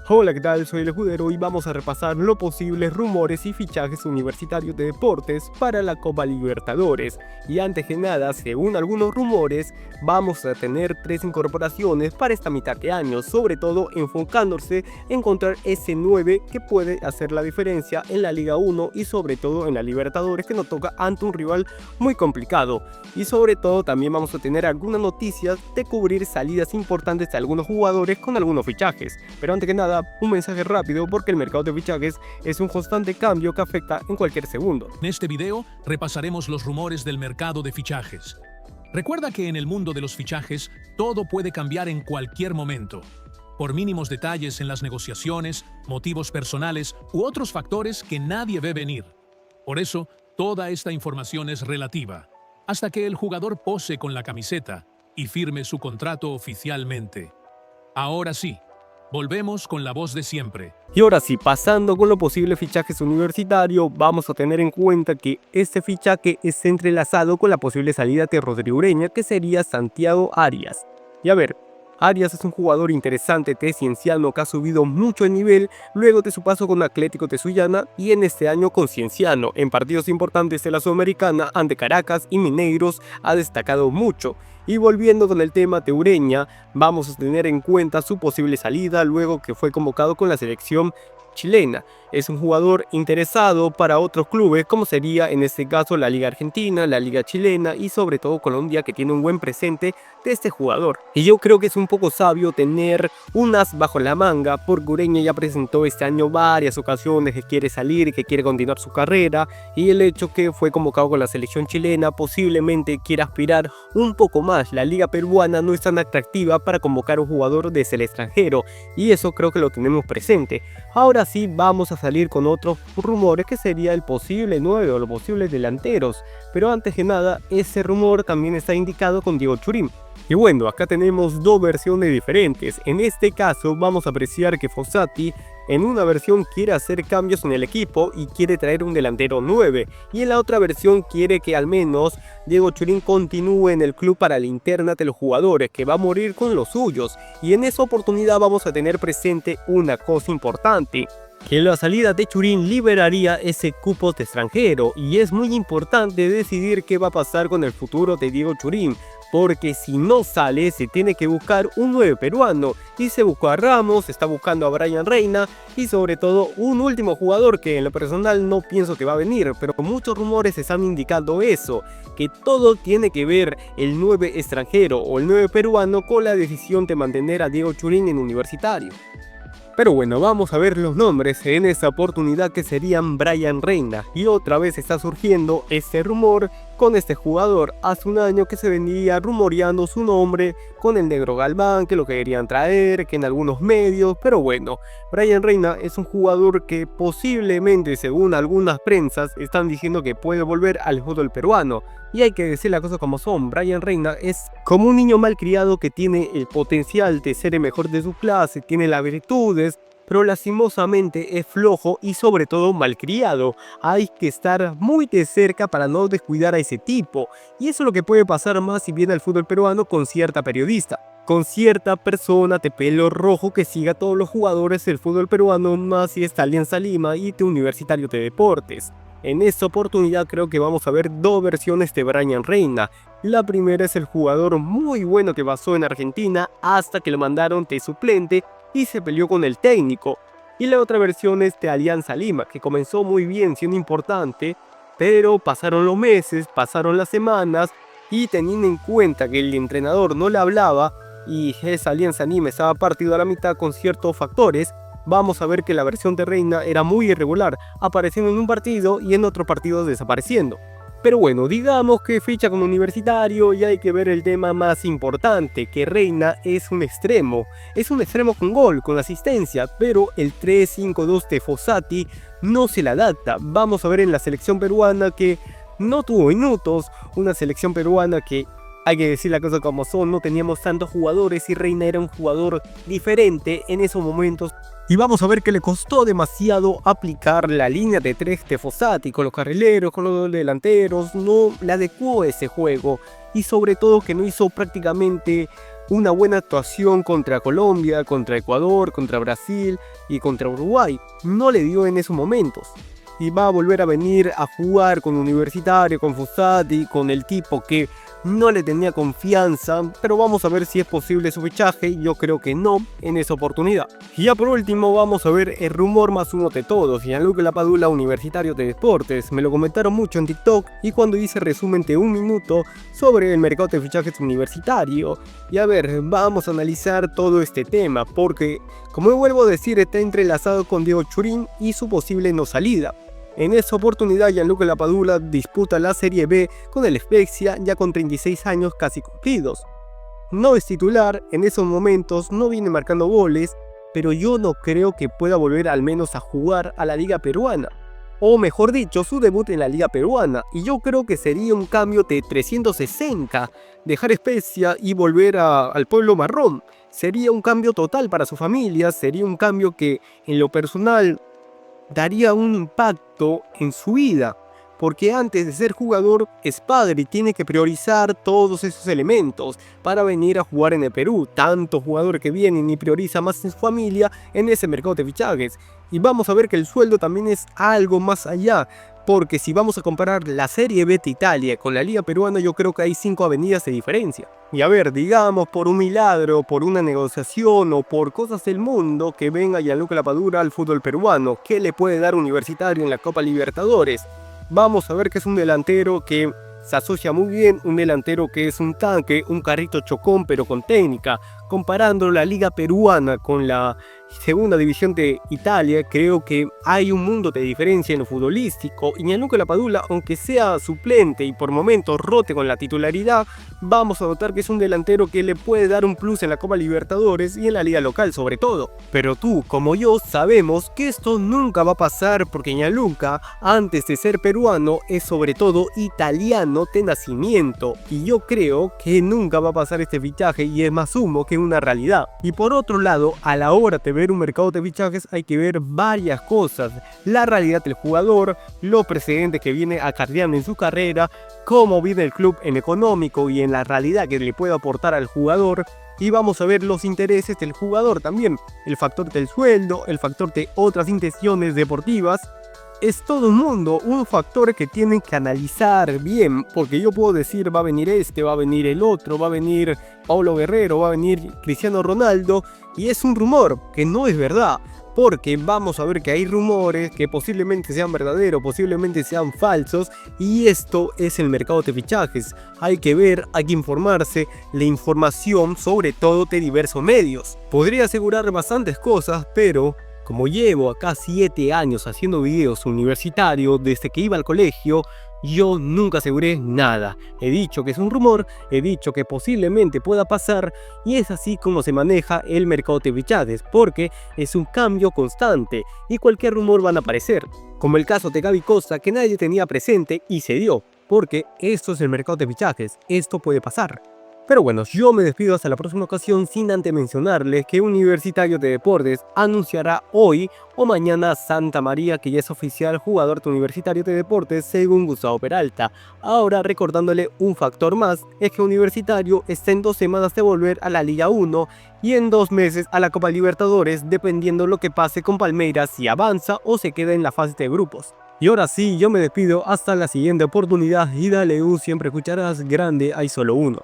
Hola, ¿qué tal? Soy el Escudero y vamos a repasar los posibles rumores y fichajes universitarios de deportes para la Copa Libertadores. Y antes que nada, según algunos rumores, vamos a tener 3 incorporaciones para esta mitad de año, sobre todo enfocándose en encontrar ese 9 que puede hacer la diferencia en la Liga 1 y sobre todo en la Libertadores, que nos toca ante un rival muy complicado. Y sobre todo también vamos a tener algunas noticias de cubrir salidas importantes de algunos jugadores con algunos fichajes. Pero antes que nada, un mensaje rápido porque el mercado de fichajes es un constante cambio que afecta en cualquier segundo. En este video repasaremos los rumores del mercado de fichajes. Recuerda que en el mundo de los fichajes todo puede cambiar en cualquier momento, por mínimos detalles en las negociaciones, motivos personales u otros factores que nadie ve venir. Por eso, toda esta información es relativa, hasta que el jugador pose con la camiseta y firme su contrato oficialmente. Ahora sí, volvemos con la voz de siempre. Y ahora sí, pasando con los posibles fichajes universitarios, vamos a tener en cuenta que este fichaje está entrelazado con la posible salida de Rodrigo Ureña, que sería Santiago Arias. Y a ver, Arias es un jugador interesante de Cienciano que ha subido mucho el nivel luego de su paso con Atlético de Sullana y en este año con Cienciano. En partidos importantes de la Sudamericana ante Caracas y Mineiros ha destacado mucho. Y volviendo con el tema de Ureña, vamos a tener en cuenta su posible salida luego que fue convocado con la selección chilena. Es un jugador interesado para otros clubes, como sería en este caso la Liga Argentina, la Liga Chilena y sobre todo Colombia, que tiene un buen presente de este jugador. Y yo creo que es un poco sabio tener un as bajo la manga, porque Ureña ya presentó este año varias ocasiones que quiere salir, que quiere continuar su carrera, y el hecho que fue convocado con la selección chilena posiblemente quiera aspirar un poco más. La liga peruana no es tan atractiva para convocar a un jugador desde el extranjero, y eso creo que lo tenemos presente. Ahora sí, vamos a salir con otros rumores que sería el posible 9 o los posibles delanteros, pero antes que nada, ese rumor también está indicado con Diego Churín. Y bueno, acá tenemos dos versiones diferentes. En este caso vamos a apreciar que Fossati en una versión quiere hacer cambios en el equipo y quiere traer un delantero 9, y en la otra versión quiere que al menos Diego Churín continúe en el club para la interna de los jugadores, que va a morir con los suyos. Y en esa oportunidad vamos a tener presente una cosa importante, que la salida de Churín liberaría ese cupo de extranjero, y es muy importante decidir qué va a pasar con el futuro de Diego Churín, porque si no sale se tiene que buscar un 9 peruano, y se buscó a Ramos, está buscando a Bryan Reina y sobre todo un último jugador que en lo personal no pienso que va a venir, pero muchos rumores están indicando eso, que todo tiene que ver el 9 extranjero o el 9 peruano con la decisión de mantener a Diego Churín en Universitario. Pero bueno, vamos a ver los nombres en esta oportunidad, que serían Bryan Reina, y otra vez está surgiendo este rumor con este jugador. Hace un año que se venía rumoreando su nombre con el Negro Galván, que lo querían traer, que en algunos medios, pero bueno, Bryan Reina es un jugador que posiblemente, según algunas prensas, están diciendo que puede volver al fútbol peruano. Y hay que decir las cosas como son, Bryan Reina es como un niño malcriado que tiene el potencial de ser el mejor de su clase, tiene las virtudes, pero lastimosamente es flojo y sobre todo malcriado. Hay que estar muy de cerca para no descuidar a ese tipo, y eso es lo que puede pasar más si viene al fútbol peruano con cierta periodista, con cierta persona de pelo rojo que siga a todos los jugadores del fútbol peruano, más si está Alianza Lima y de Universitario de Deportes. En esta oportunidad creo que vamos a ver dos versiones de Bryan Reina. La primera es el jugador muy bueno que pasó en Argentina hasta que lo mandaron de suplente y se peleó con el técnico. Y la otra versión es de Alianza Lima, que comenzó muy bien siendo importante, pero pasaron los meses, pasaron las semanas, y teniendo en cuenta que el entrenador no le hablaba y esa Alianza Lima estaba partido a la mitad con ciertos factores, vamos a ver que la versión de Reina era muy irregular, apareciendo en un partido y en otro partido desapareciendo. Pero bueno, digamos que ficha con Universitario, y hay que ver el tema más importante, que Reina es un extremo con gol, con asistencia, pero el 3-5-2 de Fossati no se le adapta. Vamos a ver en la selección peruana que no tuvo minutos, una selección peruana que, hay que decir las cosas como son, no teníamos tantos jugadores y Reina era un jugador diferente en esos momentos. Y vamos a ver que le costó demasiado aplicar la línea de 3 de Fossati con los carrileros, con los delanteros, no le adecuó ese juego. Y sobre todo que no hizo prácticamente una buena actuación contra Colombia, contra Ecuador, contra Brasil y contra Uruguay. No le dio en esos momentos. Y va a volver a venir a jugar con Universitario, con Fossati, con el tipo que no le tenía confianza, pero vamos a ver si es posible su fichaje. Yo creo que no en esa oportunidad. Y ya por último vamos a ver el rumor más uno de todos, Gianluca Lapadula, Universitario de Deportes. Me lo comentaron mucho en TikTok y cuando hice resumen de 1 minuto sobre el mercado de fichajes universitario. Y a ver, vamos a analizar todo este tema porque, como vuelvo a decir, está entrelazado con Diego Churín y su posible no salida. En esa oportunidad, Gianluca Lapadula disputa la Serie B con el Spezia ya con 36 años casi cumplidos. No es titular, en esos momentos no viene marcando goles, pero yo no creo que pueda volver al menos a jugar a la Liga Peruana. O mejor dicho, su debut en la Liga Peruana. Y yo creo que sería un cambio de 360, dejar Spezia y volver al pueblo marrón. Sería un cambio total para su familia, sería un cambio que en lo personal daría un impacto en su vida, porque antes de ser jugador es padre y tiene que priorizar todos esos elementos para venir a jugar en el Perú. Tanto jugador que viene y prioriza más en su familia en ese mercado de fichajes. Y vamos a ver que el sueldo también es algo más allá, porque si vamos a comparar la Serie B de Italia con la Liga Peruana, yo creo que hay 5 avenidas de diferencia. Y a ver, digamos por un milagro, por una negociación o por cosas del mundo que venga Gianluca Lapadula al fútbol peruano, ¿qué le puede dar Universitario en la Copa Libertadores? Vamos a ver que es un delantero que se asocia muy bien, un delantero que es un tanque, un carrito chocón pero con técnica. Comparando la Liga Peruana con la segunda división de Italia, creo que hay un mundo de diferencia en lo futbolístico. Y Gianluca Lapadula, aunque sea suplente y por momentos rote con la titularidad, vamos a notar que es un delantero que le puede dar un plus en la Copa Libertadores y en la liga local sobre todo. Pero tú, como yo, sabemos que esto nunca va a pasar porque Gianluca, antes de ser peruano, es sobre todo italiano de nacimiento. Y yo creo que nunca va a pasar este fichaje y es más humo que una realidad. Y por otro lado, a la hora de ver un mercado de fichajes hay que ver varias cosas: la realidad del jugador, los precedentes que viene acarreando en su carrera, cómo viene el club en económico y en la realidad que le puede aportar al jugador. Y vamos a ver los intereses del jugador también, el factor del sueldo, el factor de otras intenciones deportivas. Es todo un mundo, un factor que tienen que analizar bien, porque yo puedo decir va a venir este, va a venir el otro, va a venir Paulo Guerrero, va a venir Cristiano Ronaldo, y es un rumor que no es verdad, porque vamos a ver que hay rumores que posiblemente sean verdaderos, posiblemente sean falsos, y esto es el mercado de fichajes. Hay que ver, hay que informarse, la información sobre todo de diversos medios. Podría asegurar bastantes cosas, pero como llevo acá 7 años haciendo videos universitarios desde que iba al colegio, yo nunca aseguré nada. He dicho que es un rumor, he dicho que posiblemente pueda pasar, y es así como se maneja el mercado de fichajes, porque es un cambio constante y cualquier rumor van a aparecer. Como el caso de Gaby Costa, que nadie tenía presente y se dio, porque esto es el mercado de fichajes, esto puede pasar. Pero bueno, yo me despido hasta la próxima ocasión sin antes mencionarles que Universitario de Deportes anunciará hoy o mañana a Santa María, que ya es oficial jugador de Universitario de Deportes según Gustavo Peralta. Ahora recordándole un factor más, es que Universitario está en 2 semanas de volver a la Liga 1 y en 2 meses a la Copa Libertadores, dependiendo lo que pase con Palmeiras, si avanza o se queda en la fase de grupos. Y ahora sí, yo me despido hasta la siguiente oportunidad y dale siempre escucharás grande, hay solo uno.